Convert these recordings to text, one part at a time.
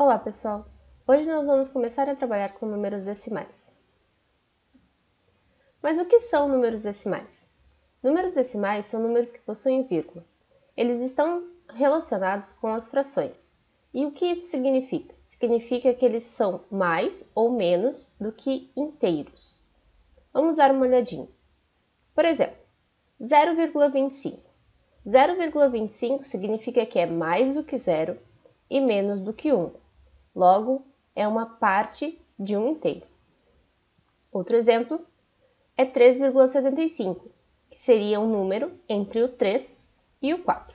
Olá, pessoal! Hoje nós vamos começar a trabalhar com números decimais. Mas o que são números decimais? Números decimais são números que possuem vírgula. Eles estão relacionados com as frações. E o que isso significa? Significa que eles são mais ou menos do que inteiros. Vamos dar uma olhadinha. Por exemplo, 0,25. 0,25 significa que é mais do que zero e menos do que 1. Logo, é uma parte de um inteiro. Outro exemplo é 3,75, que seria um número entre o 3 e o 4.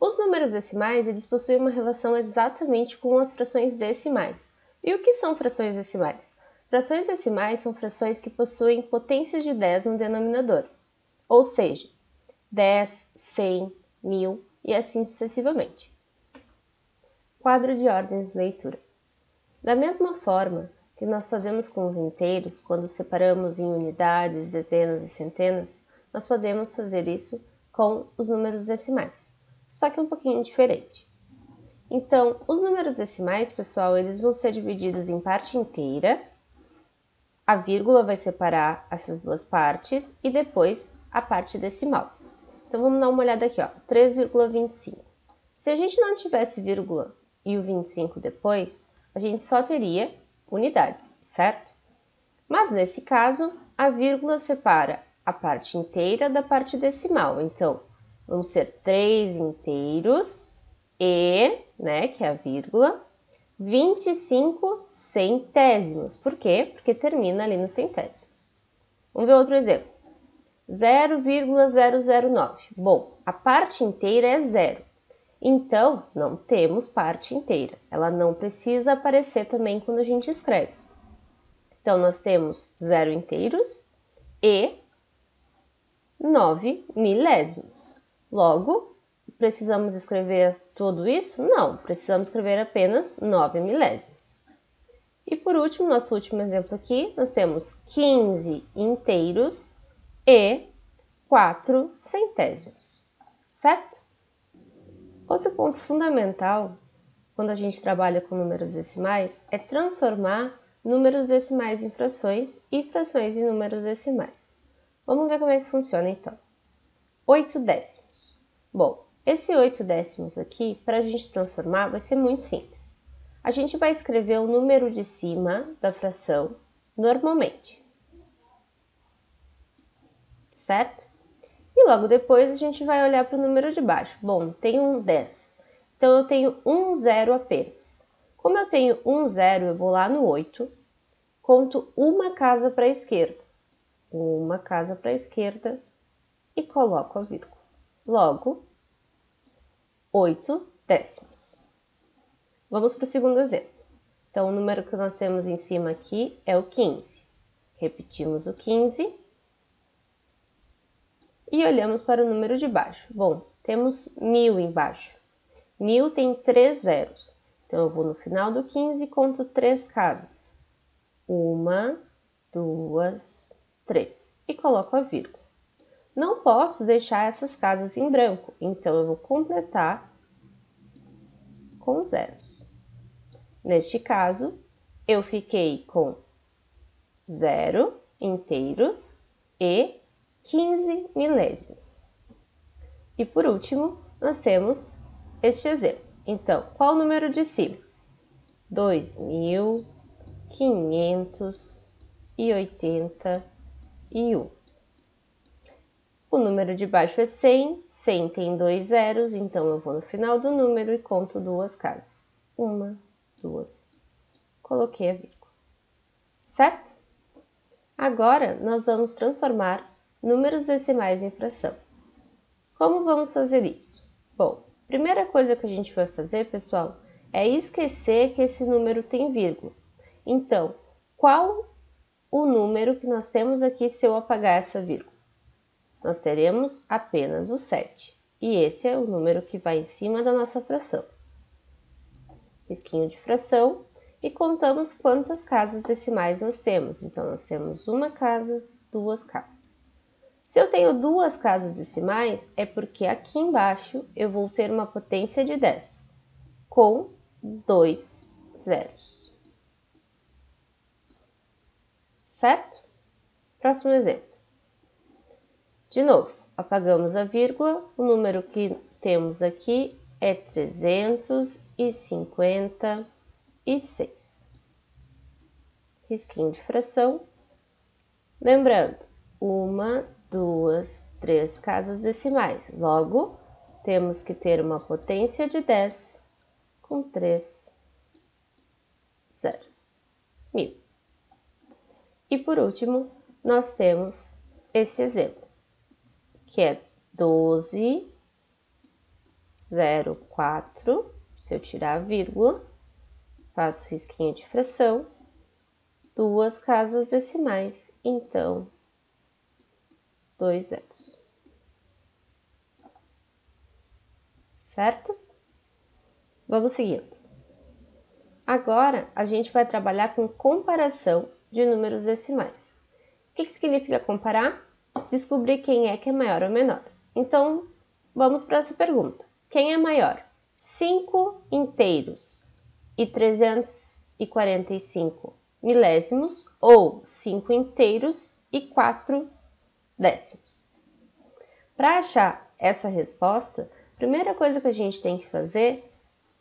Os números decimais eles possuem uma relação exatamente com as frações decimais. E o que são frações decimais? Frações decimais são frações que possuem potências de 10 no denominador, ou seja, 10, 100, 1000 e assim sucessivamente. Quadro de ordens de leitura. Da mesma forma que nós fazemos com os inteiros, quando separamos em unidades, dezenas e centenas, nós podemos fazer isso com os números decimais, só que um pouquinho diferente. Então, os números decimais, pessoal, eles vão ser divididos em parte inteira, a vírgula vai separar essas duas partes e depois a parte decimal. Então, vamos dar uma olhada aqui, ó, 3,25. Se a gente não tivesse vírgula e o 25 depois, a gente só teria unidades, certo? Mas nesse caso, a vírgula separa a parte inteira da parte decimal. Então, vão ser 3 inteiros e, que é a vírgula, 25 centésimos. Por quê? Porque termina ali nos centésimos. Vamos ver outro exemplo. 0,009. Bom, a parte inteira é zero. Então, não temos parte inteira. Ela não precisa aparecer também quando a gente escreve. Então, nós temos 0 inteiros e 9 milésimos. Logo, precisamos escrever tudo isso? Não, precisamos escrever apenas 9 milésimos. E por último, nosso último exemplo aqui, nós temos 15 inteiros e 4 centésimos, certo? Outro ponto fundamental quando a gente trabalha com números decimais é transformar números decimais em frações e frações em números decimais. Vamos ver como é que funciona então. 8 décimos. Bom, esse 8 décimos aqui, para a gente transformar, vai ser muito simples. A gente vai escrever o número de cima da fração normalmente, certo? E logo depois a gente vai olhar para o número de baixo. Bom, tem um 10. Então, eu tenho um zero apenas. Como eu tenho um zero, eu vou lá no 8, conto uma casa para a esquerda. Uma casa para a esquerda e coloco a vírgula. Logo, 8 décimos. Vamos para o segundo exemplo. Então, o número que nós temos em cima aqui é o 15. Repetimos o 15. E olhamos para o número de baixo. Bom, temos 1000 embaixo. 1000 tem 3 zeros. Então, eu vou no final do 15 e conto 3 casas. 1, 2, 3. E coloco a vírgula. Não posso deixar essas casas em branco, então eu vou completar com zeros. Neste caso, eu fiquei com 0 inteiros e 15 milésimos. E por último, nós temos este exemplo. Então, qual o número de cima? 2.581. O número de baixo é 100, 100 tem 2 zeros, então eu vou no final do número e conto 2 casas. 1, 2, coloquei a vírgula. Certo? Agora, nós vamos transformar números decimais em fração. Como vamos fazer isso? Bom, primeira coisa que a gente vai fazer, pessoal, é esquecer que esse número tem vírgula. Então, qual o número que nós temos aqui se eu apagar essa vírgula? Nós teremos apenas o 7. E esse é o número que vai em cima da nossa fração. Risquinho de fração e contamos quantas casas decimais nós temos. Então, nós temos uma casa, duas casas. Se eu tenho duas casas decimais, é porque aqui embaixo eu vou ter uma potência de 10, com 2 zeros. Certo? Próximo exemplo. De novo, apagamos a vírgula, o número que temos aqui é 356. Risquinho de fração. Lembrando, 1, 2, 3 casas decimais. Logo, temos que ter uma potência de 10 com 3 zeros. 1000. E por último, nós temos esse exemplo, que é 12,04. Se eu tirar a vírgula, faço risquinho de fração, 2 casas decimais, então 2 zeros. Certo? Vamos seguindo. Agora, a gente vai trabalhar com comparação de números decimais. O que significa comparar? Descobrir quem é que é maior ou menor. Então, vamos para essa pergunta. Quem é maior? 5 inteiros e 345 milésimos ou 5 inteiros e 4 décimos? Para achar essa resposta, a primeira coisa que a gente tem que fazer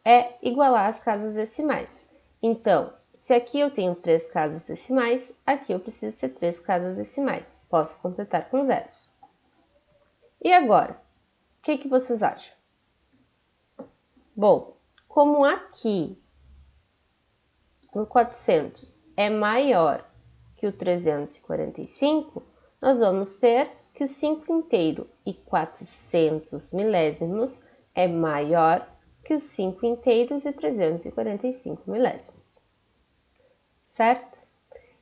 é igualar as casas decimais. Então, se aqui eu tenho 3 casas decimais, aqui eu preciso ter 3 casas decimais. Posso completar com zeros. E agora, o que vocês acham? Bom, como aqui o 400 é maior que o 345, nós vamos ter que o 5 inteiro e 400 milésimos é maior que os 5 inteiros e 345 milésimos. Certo?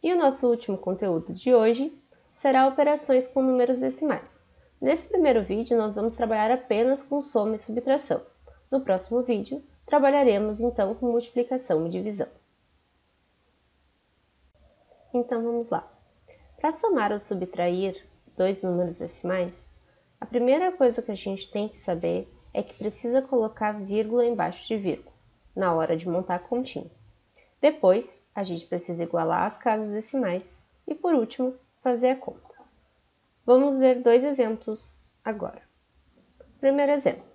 E o nosso último conteúdo de hoje será operações com números decimais. Nesse primeiro vídeo, nós vamos trabalhar apenas com soma e subtração. No próximo vídeo, trabalharemos então com multiplicação e divisão. Então, vamos lá. Para somar ou subtrair dois números decimais, a primeira coisa que a gente tem que saber é que precisa colocar vírgula embaixo de vírgula, na hora de montar a continha. Depois, a gente precisa igualar as casas decimais e, por último, fazer a conta. Vamos ver dois exemplos agora. Primeiro exemplo.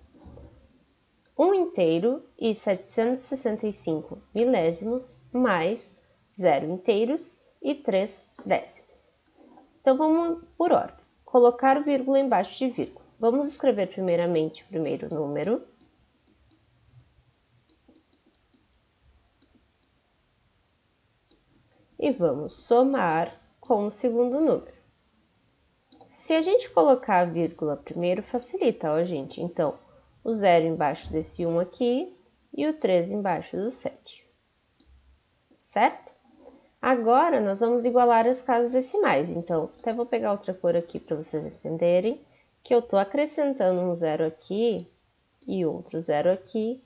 1 inteiro e 765 milésimos mais 0 inteiros e 3 décimos. Então, vamos por ordem. Colocar vírgula embaixo de vírgula. Vamos escrever primeiramente o primeiro número. E vamos somar com o segundo número. Se a gente colocar a vírgula primeiro, facilita, ó, gente. Então, o 0 embaixo desse 1 aqui e o 3 embaixo do 7. Certo? Agora, nós vamos igualar as casas decimais. Então, até vou pegar outra cor aqui para vocês entenderem que eu estou acrescentando um 0 aqui e outro 0 aqui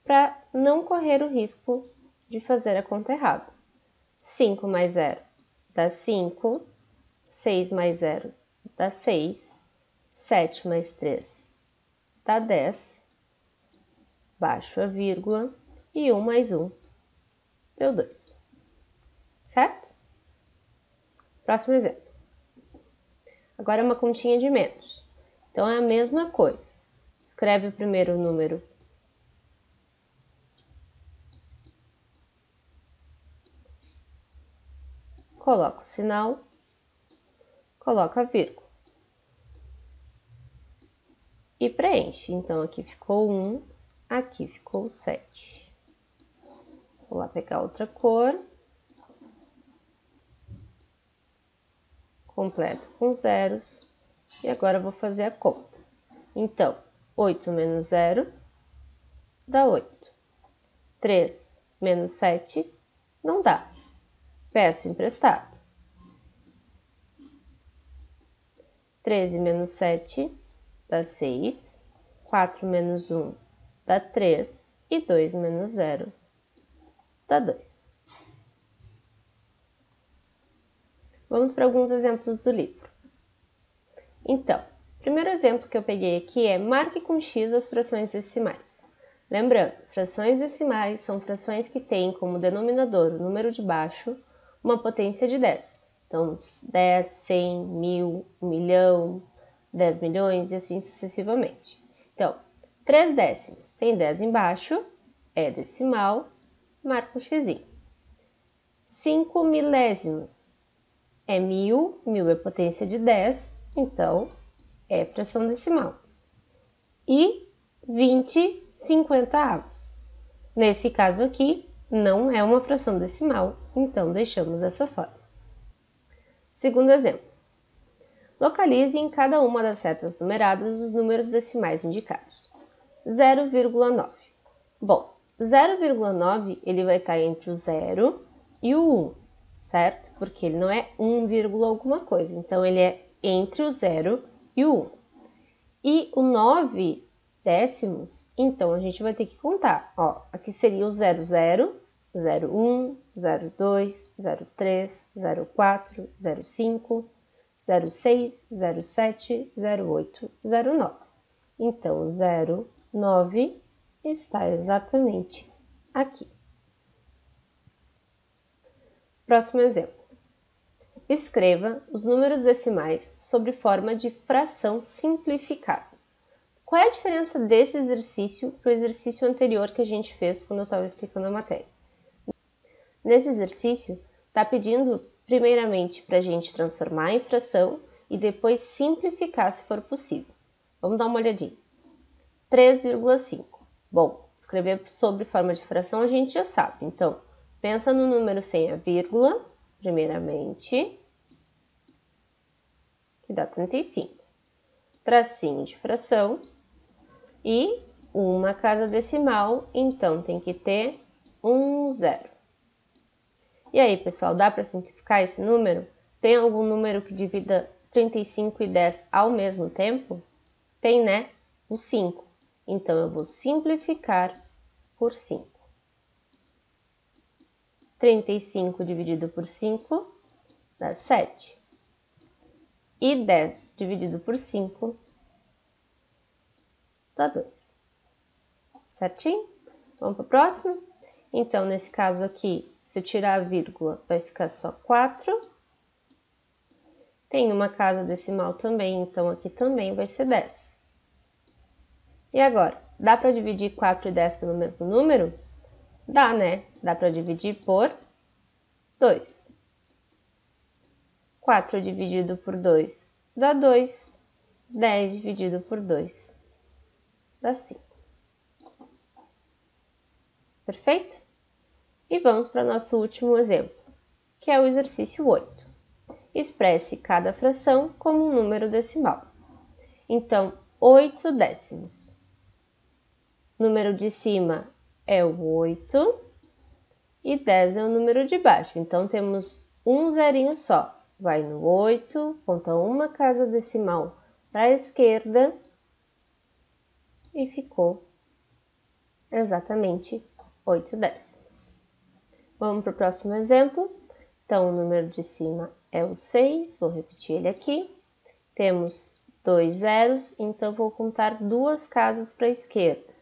para não correr o risco de fazer a conta errada. 5 mais 0 dá 5, 6 mais 0 dá 6, 7 mais 3 dá 10, baixo a vírgula, e 1 mais 1 deu 2. Certo? Próximo exemplo. Agora é uma continha de menos. Então, é a mesma coisa. Escreve o primeiro número. Coloca o sinal. Coloca a vírgula. E preenche. Então, aqui ficou 1, aqui ficou 7. Vou lá pegar outra cor. Completo com zeros. E agora eu vou fazer a conta. Então, 8 menos 0 dá 8. 3 menos 7 não dá. Peço emprestado. 13 menos 7 dá 6. 4 menos 1 dá 3. E 2 menos 0 dá 2. Vamos para alguns exemplos do livro. Então, o primeiro exemplo que eu peguei aqui é marque com X as frações decimais. Lembrando, frações decimais são frações que têm como denominador o número de baixo uma potência de 10. Então, 10, 100, 1000, 1 milhão, 10 milhões e assim sucessivamente. Então, 3 décimos tem 10 embaixo, é decimal, marca um xizinho. 5 milésimos é 1000, 1000 é potência de 10, então é fração decimal. E 20 50avos. Nesse caso aqui, não é uma fração decimal, então deixamos dessa forma. Segundo exemplo. Localize em cada uma das setas numeradas os números decimais indicados. 0,9. Bom, 0,9 ele vai estar entre o 0 e o 1, certo? Porque ele não é 1, alguma coisa, então ele é entre o 0 e o 1. E o 9 décimos, então a gente vai ter que contar. Ó, aqui seria o 00, 01, 02, 03, 04, 05, 06, 07, 08, 09. Então, o 09 está exatamente aqui. Próximo exemplo. Escreva os números decimais sob forma de fração simplificada. Qual é a diferença desse exercício para o exercício anterior que a gente fez quando eu estava explicando a matéria? Nesse exercício, está pedindo primeiramente para a gente transformar em fração e depois simplificar se for possível. Vamos dar uma olhadinha. 3,5. Bom, escrever sobre forma de fração a gente já sabe. Então, pensa no número sem a vírgula, primeiramente, que dá 35. Tracinho de fração e uma casa decimal, então tem que ter um 0. E aí, pessoal, dá para simplificar esse número? Tem algum número que divida 35 e 10 ao mesmo tempo? Tem, né? O 5. Então, eu vou simplificar por 5. 35 dividido por 5 dá 7. E 10 dividido por 5 dá 2. Certinho? Vamos para o próximo? Então, nesse caso aqui, se eu tirar a vírgula, vai ficar só 4. Tem uma casa decimal também, então aqui também vai ser 10. E agora, dá para dividir 4 e 10 pelo mesmo número? Dá, né? Dá para dividir por 2. 4 dividido por 2 dá 2. 10 dividido por 2 dá 5. Perfeito? E vamos para o nosso último exemplo, que é o exercício 8. Expresse cada fração como um número decimal. Então, 8 décimos. Número de cima é o 8 e 10 é o número de baixo. Então, temos um zerinho só. Vai no 8, conta uma casa decimal para a esquerda e ficou exatamente 8 décimos. Vamos para o próximo exemplo. Então, o número de cima é o 6, vou repetir ele aqui. Temos 2 zeros, então vou contar duas casas para a esquerda.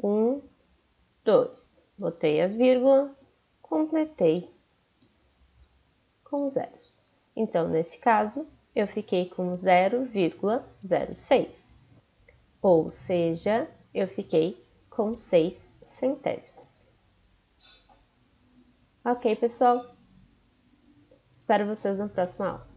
1, 2. Botei a vírgula, completei com zeros. Então, nesse caso, eu fiquei com 0,06. Ou seja, eu fiquei com 6 centésimos. Ok, pessoal? Espero vocês na próxima aula.